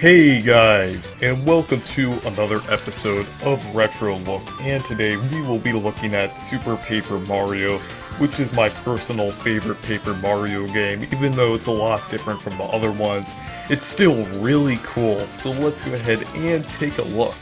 Hey guys, and welcome to another episode of Retro Look, and today we will be looking at Super Paper Mario, which is my personal favorite Paper Mario game. Even though it's a lot different from the other ones, it's still really cool, so let's go ahead and take a look.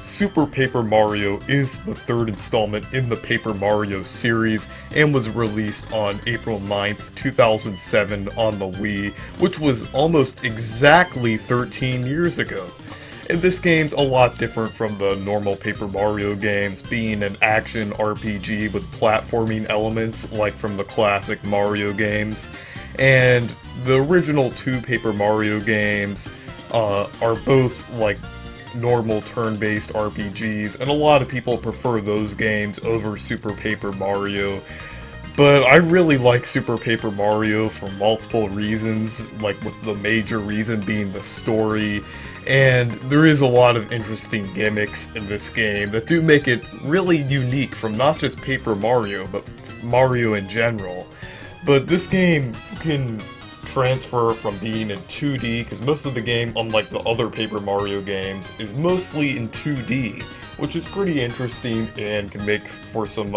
Super Paper Mario is the third installment in the Paper Mario series and was released on April 9th, 2007 on the Wii, which was almost exactly 13 years ago. And this game's a lot different from the normal Paper Mario games, being an action RPG with platforming elements like from the classic Mario games. And the original two Paper Mario games are both like normal turn-based RPGs, and a lot of people prefer those games over Super Paper Mario. But I really like Super Paper Mario for multiple reasons, like with the major reason being the story, and there is a lot of interesting gimmicks in this game that do make it really unique from not just Paper Mario, but Mario in general. But this game can transfer from being in 2D, because most of the game, unlike the other Paper Mario games, is mostly in 2D, which is pretty interesting and can make for some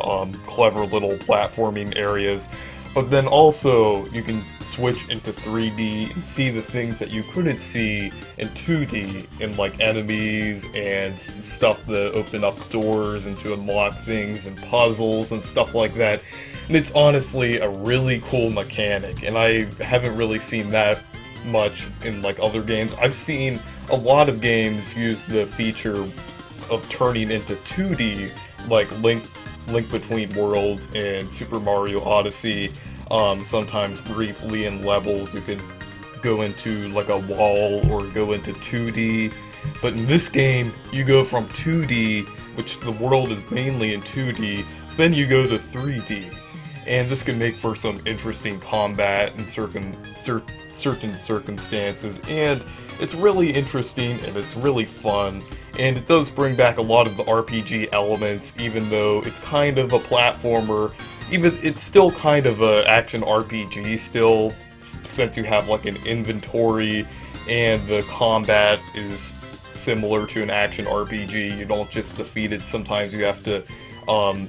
clever little platforming areas. But then also, you can switch into 3D and see the things that you couldn't see in 2D, in like enemies and stuff that open up doors and to unlock things and puzzles and stuff like that. And it's honestly a really cool mechanic, and I haven't really seen that much in like other games. I've seen a lot of games use the feature of turning into 2D, like Link Between Worlds and Super Mario Odyssey. Sometimes briefly in levels you can go into like a wall or go into 2D. But in this game, you go from 2D, which the world is mainly in 2D, then you go to 3D. And this can make for some interesting combat in certain circumstances, and it's really interesting and it's really fun, and it does bring back a lot of the RPG elements, even though it's kind of a platformer. It's still kind of an action RPG still, since you have like an inventory, and the combat is similar to an action RPG. You don't just defeat it, sometimes you have to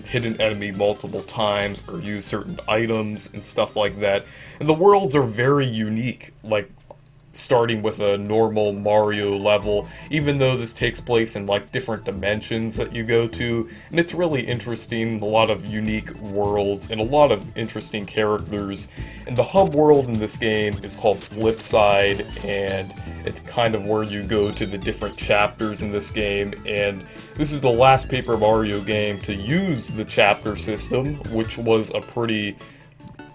hit an enemy multiple times or use certain items and stuff like that. And the worlds are very unique, like starting with a normal Mario level, even though this takes place in like different dimensions that you go to, and it's really interesting, a lot of unique worlds and a lot of interesting characters. And the hub world in this game is called Flipside, and it's kind of where you go to the different chapters in this game, and this is the last Paper Mario game to use the chapter system, which was a pretty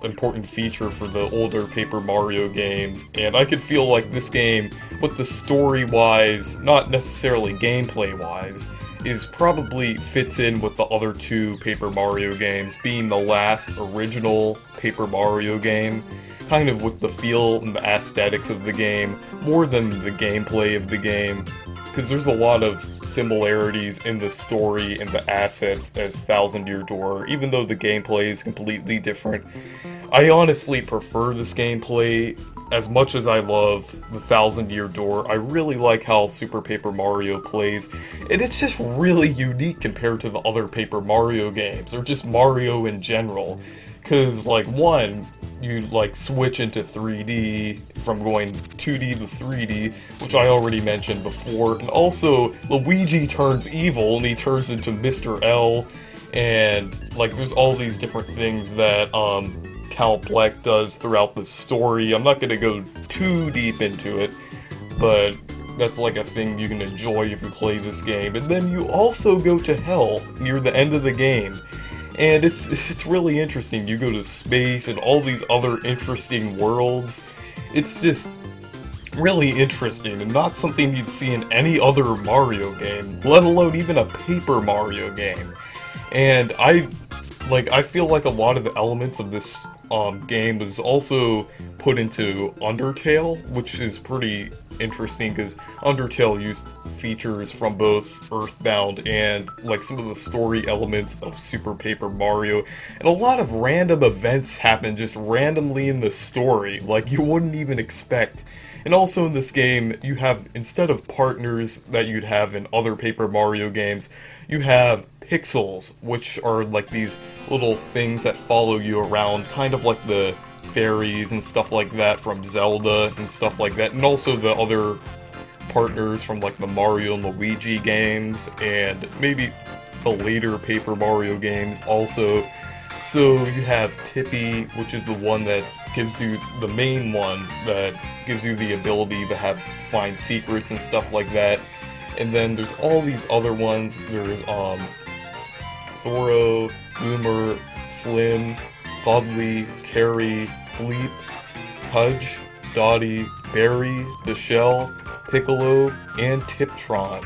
important feature for the older Paper Mario games. And I could feel like this game, with the story-wise, not necessarily gameplay-wise, is probably fits in with the other two Paper Mario games, being the last original Paper Mario game, kind of with the feel and the aesthetics of the game, more than the gameplay of the game, because there's a lot of similarities in the story and the assets as Thousand Year Door, even though the gameplay is completely different. I honestly prefer this gameplay. As much as I love the Thousand Year Door, I really like how Super Paper Mario plays, and it's just really unique compared to the other Paper Mario games, or just Mario in general. Because, like, one, you, like, switch into 3D from going 2D to 3D, which I already mentioned before, and also, Luigi turns evil, and he turns into Mr. L, and, like, there's all these different things that, Count Bleck does throughout the story. I'm not gonna go too deep into it, but that's like a thing you can enjoy if you play this game. And then you also go to Hell near the end of the game, and it's really interesting. You go to space and all these other interesting worlds. It's just really interesting and not something you'd see in any other Mario game, let alone even a Paper Mario game. And I feel like a lot of the elements of this game was also put into Undertale, which is pretty interesting because Undertale used features from both Earthbound and like some of the story elements of Super Paper Mario, and a lot of random events happen just randomly in the story, like you wouldn't even expect. And also in this game, you have, instead of partners that you'd have in other Paper Mario games, you have pixels, which are like these little things that follow you around, kind of like the fairies and stuff like that from Zelda and stuff like that, and also the other partners from like the Mario and Luigi games, and maybe the later Paper Mario games also. So you have Tippy, which is the one that gives you, the main one that gives you the ability to find secrets and stuff like that. And then there's all these other ones. There's Thoro, Boomer, Slim, Fudley, Carrie, Fleep, Pudge, Dottie, Barry, the Shell, Piccolo, and Tiptron.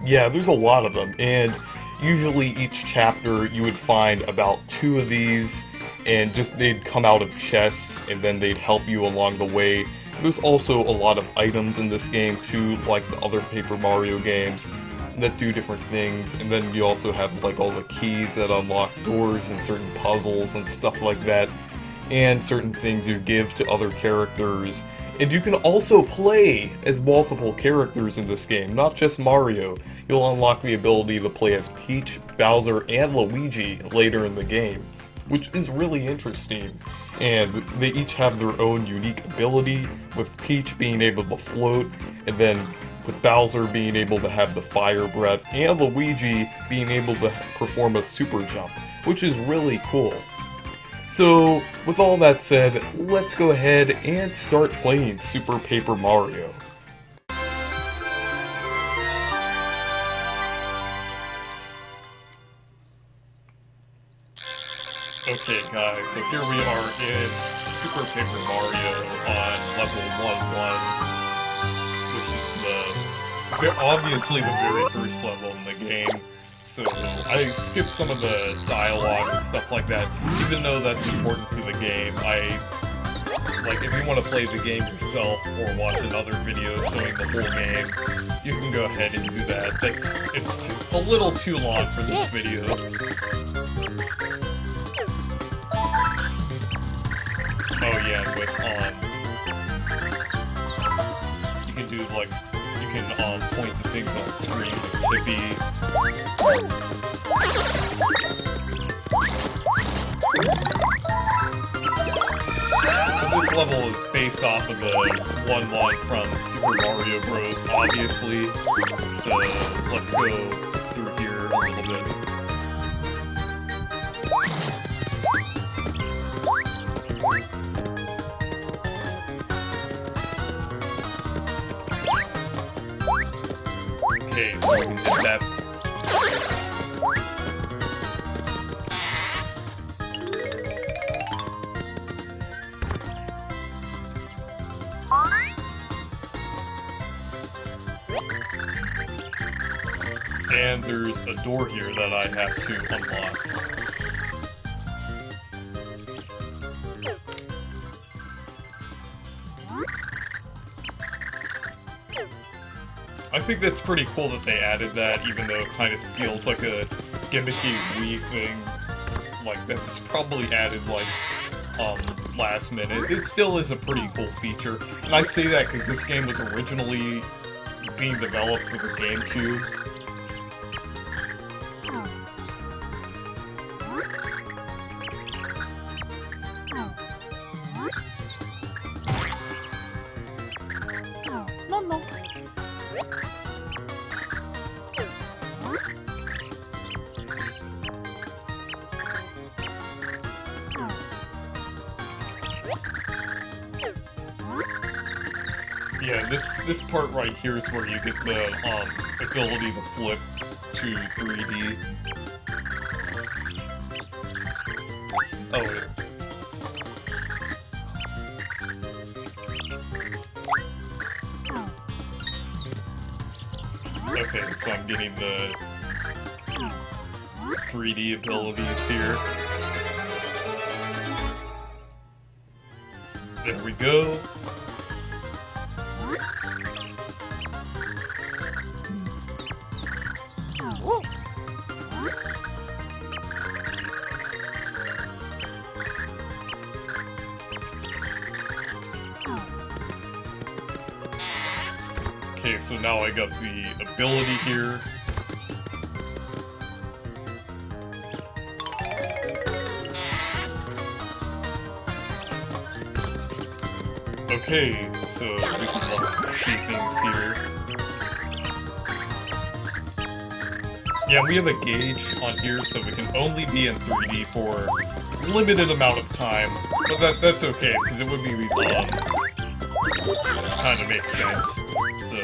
Yeah, there's a lot of them, and usually each chapter you would find about 2 of these, and just they'd come out of chests, and then they'd help you along the way. There's also a lot of items in this game too, like the other Paper Mario games, that do different things, and then you also have like all the keys that unlock doors and certain puzzles and stuff like that, and certain things you give to other characters. And you can also play as multiple characters in this game, not just Mario. You'll unlock the ability to play as Peach, Bowser, and Luigi later in the game, which is really interesting. And they each have their own unique ability, with Peach being able to float, and then with Bowser being able to have the fire breath, and Luigi being able to perform a super jump, which is really cool. So, with all that said, let's go ahead and start playing Super Paper Mario. Okay guys, so here we are in Super Paper Mario on level 1-1, which is obviously the very first level in the game. So I skipped some of the dialogue and stuff like that, even though that's important to the game. Like, if you want to play the game yourself or watch another video showing the whole game, you can go ahead and do that. It's a little too long for this video. Oh yeah, and with you can do like, you can point the things on screen with Tippy. This level is based off of the one line from Super Mario Bros. Obviously, so let's go through here a little bit. Okay, so we can hit that. And there's a door here that I have to unlock. I think that's pretty cool that they added that, even though it kind of feels like a gimmicky Wii thing. Like, that was probably added, like, last minute. It still is a pretty cool feature. And I say that because this game was originally being developed for the GameCube. Yeah, this part right here is where you get the ability to flip to 3D. Oh, yeah. Okay, so I'm getting the 3D abilities here. There we go. Okay, so now I got the ability here. Okay, so we can see things here. Yeah, we have a gauge on here, so we can only be in 3D for a limited amount of time. But that's okay, because it would be kind of makes sense. So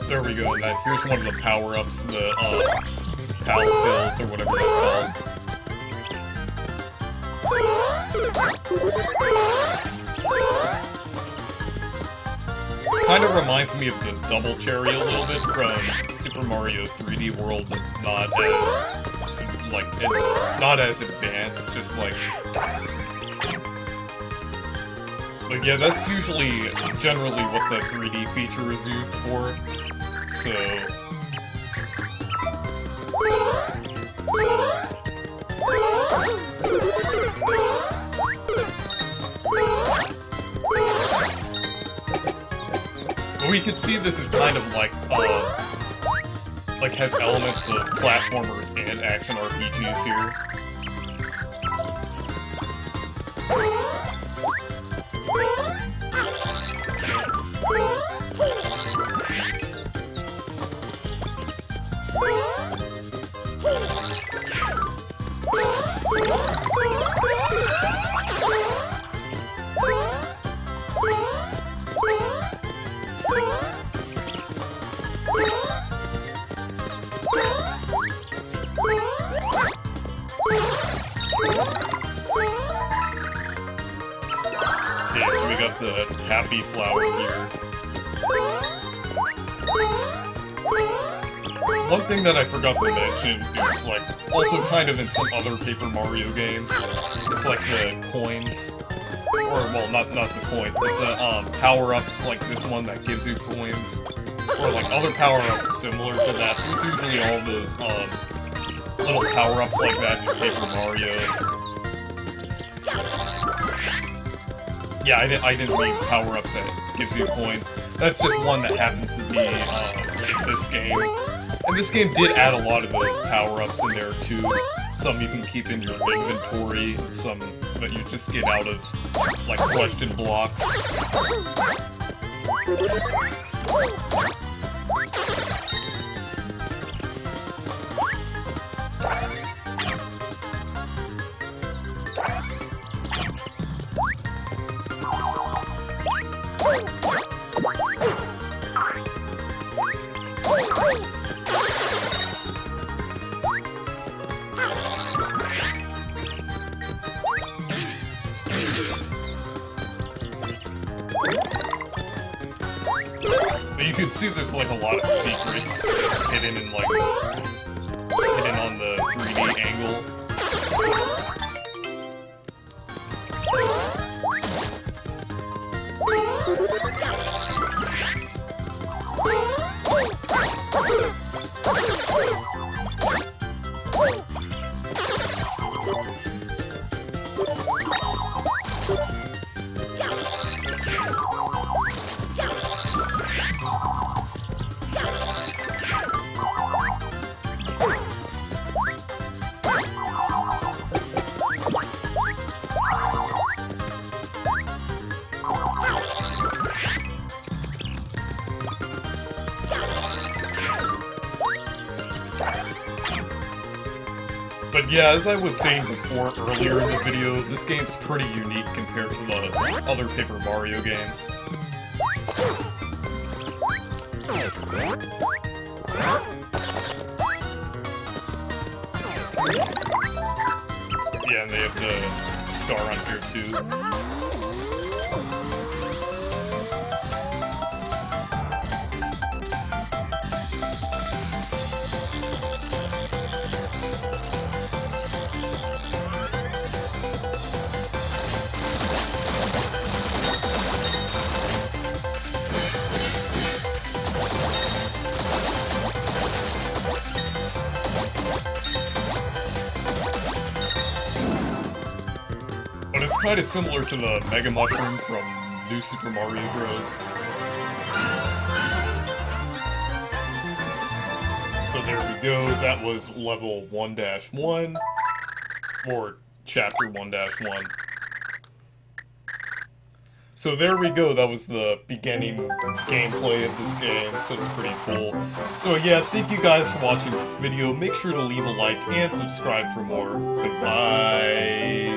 there we go. Now here's one of the power-ups, the power pills or whatever it's called. Kind of reminds me of the Double Cherry a little bit from Super Mario 3D World, but not as advanced, just like... But yeah, that's usually generally what the 3D feature is used for, so... But we can see this is kind of like has elements of platformers and action RPGs here. The happy flower here. One thing that I forgot to mention is, like, also kind of in some other Paper Mario games, it's like the coins, or, well, not the coins, but the, power-ups, like this one that gives you coins, or, like, other power-ups similar to that. There's usually all those, little power-ups like that in Paper Mario. Yeah, I didn't mean power-ups that gives you points. That's just one that happens to be in this game. And this game did add a lot of those power-ups in there too. Some you can keep in your inventory, and some that you just get out of, like, question blocks. But you can see there's like a lot of secrets hidden in like hidden on the 3D angle. But yeah, as I was saying before earlier in the video, this game's pretty unique compared to the other Paper Mario games. Yeah, and they have the star on here too. But it's kind of similar to the Mega Mushroom from New Super Mario Bros. So there we go, that was level 1-1, or chapter 1-1. So there we go, that was the beginning gameplay of this game, so it's pretty cool. So yeah, thank you guys for watching this video, make sure to leave a like and subscribe for more. Goodbye!